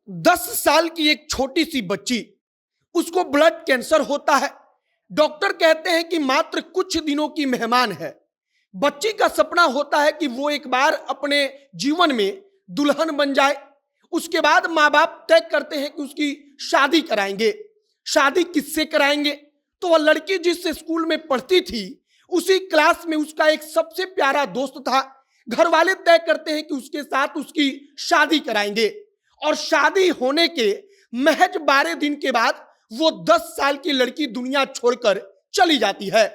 10 साल की एक छोटी सी बच्ची, उसको ब्लड कैंसर होता है। डॉक्टर कहते हैं कि मात्र कुछ दिनों की मेहमान है। बच्ची का सपना होता है कि वो एक बार अपने जीवन में दुल्हन बन जाए। उसके बाद माँ बाप तय करते हैं कि उसकी शादी कराएंगे। शादी किससे कराएंगे? तो वह लड़की जिस स्कूल में पढ़ती थी, उसी क्लास में उसका एक सबसे प्यारा दोस्त था। घर वाले तय करते हैं कि उसके साथ उसकी शादी कराएंगे। और शादी होने के महज 12 दिन के बाद वो 10 साल की लड़की दुनिया छोड़कर चली जाती है।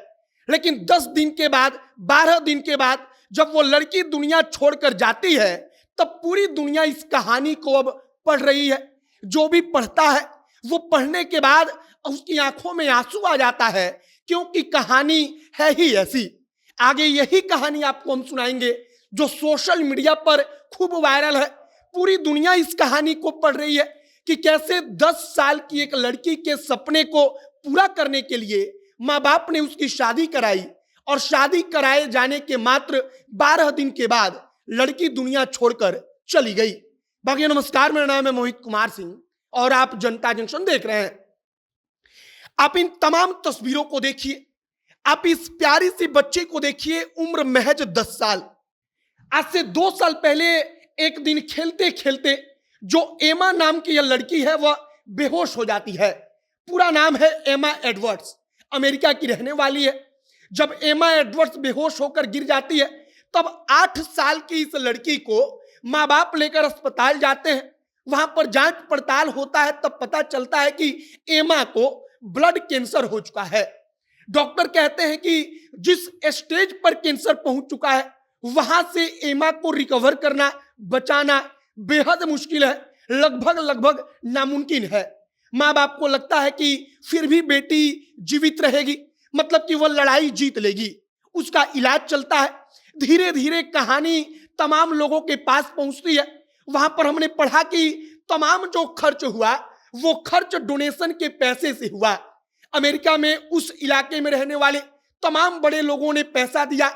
लेकिन 10 दिन के बाद, 12 दिन के बाद जब वो लड़की दुनिया छोड़कर जाती है, तब पूरी दुनिया इस कहानी को अब पढ़ रही है। जो भी पढ़ता है वो पढ़ने के बाद उसकी आंखों में आंसू आ जाता है, क्योंकि कहानी है ही ऐसी। आगे यही कहानी आपको हम सुनाएंगे जो सोशल मीडिया पर खूब वायरल है। पूरी दुनिया इस कहानी को पढ़ रही है कि कैसे 10 साल की एक लड़की के सपने को पूरा करने के लिए माँ बाप ने उसकी शादी कराई, और शादी कराए जाने के मात्र 12 दिन के बाद लड़की दुनिया छोड़कर चली गई। बाकी नमस्कार, मेरा नाम है मोहित कुमार सिंह और आप जनता जंक्शन देख रहे हैं। आप इन तमाम तस्वीरों को देखिए, आप इस प्यारी सी बच्ची को देखिए, उम्र महज 10 साल। आज से 2 साल पहले एक दिन खेलते खेलते जो एमा नाम की यह लड़की है वह बेहोश हो जाती है। पूरा नाम है एमा एडवर्ड्स, अमेरिका की रहने वाली है। जब एमा एडवर्ड्स बेहोश होकर गिर जाती है, तब 8 साल की इस लड़की को माँ बाप लेकर अस्पताल जाते हैं। वहां पर जांच पड़ताल होता है, तब पता चलता है कि एमा को ब्लड कैंसर हो चुका है। डॉक्टर कहते हैं कि जिस स्टेज पर कैंसर पहुंच चुका है, वहां से एमा को रिकवर करना, बचाना बेहद मुश्किल है, लगभग नामुमकिन है। माँ बाप को लगता है कि फिर भी बेटी जीवित रहेगी, मतलब कि वह लड़ाई जीत लेगी। उसका इलाज चलता है। धीरे धीरे कहानी तमाम लोगों के पास पहुंचती है। वहां पर हमने पढ़ा कि तमाम जो खर्च हुआ वो खर्च डोनेशन के पैसे से हुआ। अमेरिका में उस इलाके में रहने वाले तमाम बड़े लोगों ने पैसा दिया।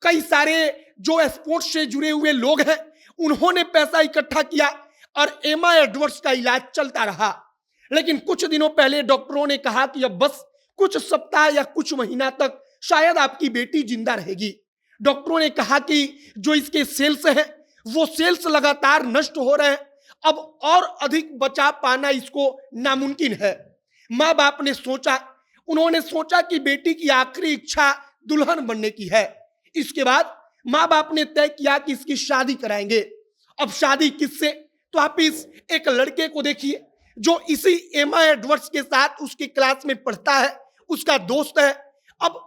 कई सारे जो स्पोर्ट्स से जुड़े हुए लोग हैं उन्होंने पैसा इकट्ठा किया और एमा एडवर्ड्स का इलाज चलता रहा। लेकिन कुछ दिनों पहले डॉक्टरों ने कहा कि अब बस कुछ सप्ताह या कुछ महीना तक शायद आपकी बेटी जिंदा रहेगी। डॉक्टरों ने कहा कि जो इसके सेल्स हैं वो सेल्स लगातार नष्ट हो रहे हैं, अब और अधिक बचा पाना इसको नामुमकिन है। माँ बाप ने सोचा, उन्होंने सोचा कि बेटी की आखिरी इच्छा दुल्हन बनने की है। इसके बाद माँ बाप ने तय किया कि इसकी शादी कराएंगे। अब शादी किससे? तो आप इस एक लड़के को देखिए जो इसी एमा एडवर्ड्स के साथ उसकी क्लास में पढ़ता है, उसका दोस्त है। अब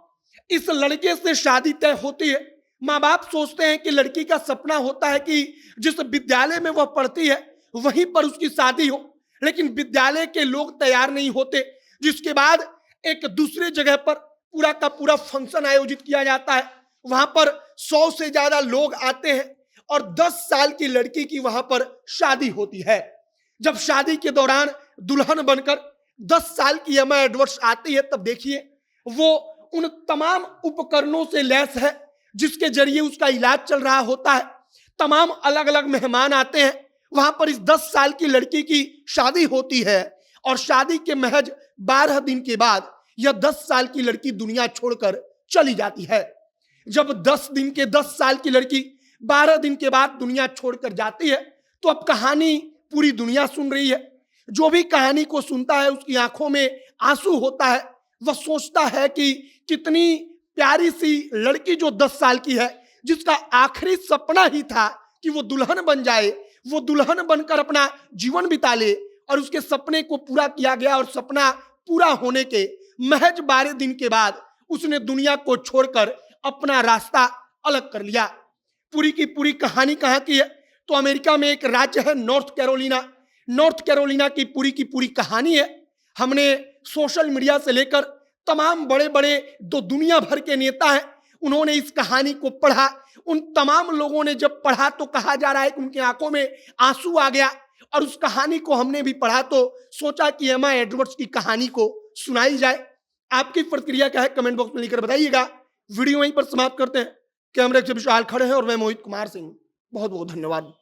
इस लड़के से शादी तय होती है। माँ बाप सोचते हैं कि लड़की का सपना होता है कि जिस विद्यालय में वह पढ़ती है वहीं पर उसकी शादी हो, लेकिन विद्यालय के लोग तैयार नहीं होते। जिसके बाद एक दूसरे जगह पर पूरा का पूरा फंक्शन आयोजित किया जाता है। वहां पर 100 से ज्यादा लोग आते हैं और 10 साल की लड़की की वहां पर शादी होती है। जब शादी के दौरान दुल्हन बनकर 10 साल की एमा एडवर्ड्स आती है, तब देखिए वो उन तमाम उपकरणों से लैस है जिसके जरिए उसका इलाज चल रहा होता है। तमाम अलग अलग मेहमान आते हैं। वहां पर इस 10 साल की लड़की की शादी होती है और शादी के महज 12 दिन के बाद यह 10 साल की लड़की दुनिया छोड़कर चली जाती है। जब 10 साल की लड़की 12 दिन के बाद दुनिया छोड़कर जाती है, तो अब कहानी पूरी दुनिया सुन रही है। जो भी कहानी को सुनता है उसकी आंखों में आंसू होता है। वह सोचता है कि कितनी प्यारी सी लड़की जो 10 साल की है, जिसका आखिरी सपना ही था कि वो दुल्हन बन जाए, वो दुल्हन बनकर अपना जीवन बिता ले, और उसके सपने को पूरा किया गया। और सपना पूरा होने के महज 12 दिन के बाद उसने दुनिया को छोड़कर अपना रास्ता अलग कर लिया। पूरी की पूरी कहानी कहाँ की है? तो अमेरिका में एक राज्य है नॉर्थ कैरोलिना। नॉर्थ कैरोलिना की पूरी कहानी है। हमने सोशल मीडिया से लेकर तमाम बड़े बड़े जो दुनिया भर के नेता हैं उन्होंने इस कहानी को पढ़ा। उन तमाम लोगों ने जब पढ़ा तो कहा जा रहा है कि उनकी आंखों में आंसू आ गया। और उस कहानी को हमने भी पढ़ा तो सोचा कि एमा एडवर्ड्स की कहानी को सुनाई जाए। आपकी प्रतिक्रिया क्या है कमेंट बॉक्स में लिखकर बताइएगा। वीडियो वहीं पर समाप्त करते हैं। कैमरे से विशाल खड़े हैं और मैं मोहित कुमार सिंह। बहुत बहुत धन्यवाद।